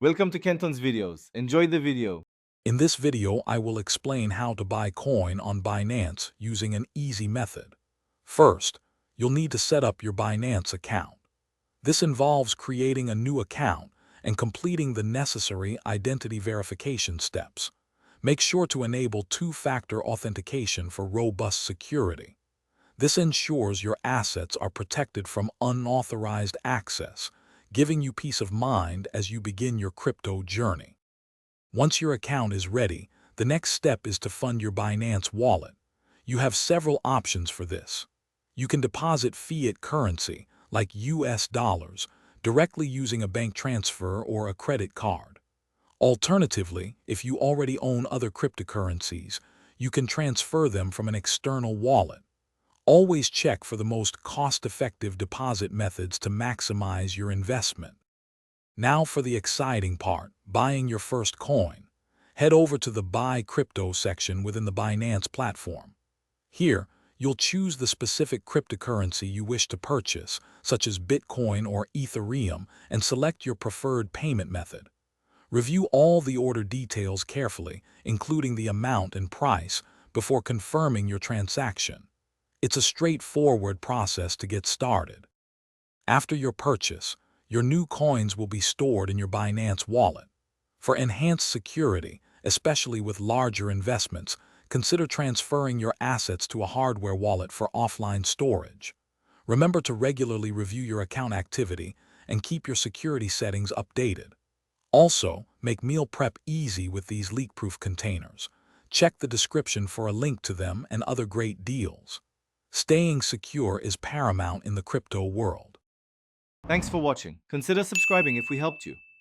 Welcome to Kenton's videos. Enjoy the video. In this video, I will explain how to buy coin on Binance using an easy method. First, you'll need to set up your Binance account. This involves creating a new account and completing the necessary identity verification steps. Make sure to enable two-factor authentication for robust security. This ensures your assets are protected from unauthorized access, giving you peace of mind as you begin your crypto journey. Once your account is ready, the next step is to fund your Binance wallet. You have several options for this. You can deposit fiat currency, like US dollars, directly using a bank transfer or a credit card. Alternatively, if you already own other cryptocurrencies, you can transfer them from an external wallet. Always check for the most cost-effective deposit methods to maximize your investment. Now for the exciting part, buying your first coin. Head over to the Buy Crypto section within the Binance platform. Here, you'll choose the specific cryptocurrency you wish to purchase, such as Bitcoin or Ethereum, and select your preferred payment method. Review all the order details carefully, including the amount and price, before confirming your transaction. It's a straightforward process to get started. After your purchase, your new coins will be stored in your Binance wallet. For enhanced security, especially with larger investments, consider transferring your assets to a hardware wallet for offline storage. Remember to regularly review your account activity and keep your security settings updated. Also, make meal prep easy with these leak-proof containers. Check the description for a link to them and other great deals. Staying secure is paramount in the crypto world. Thanks for watching. Consider subscribing if we helped you.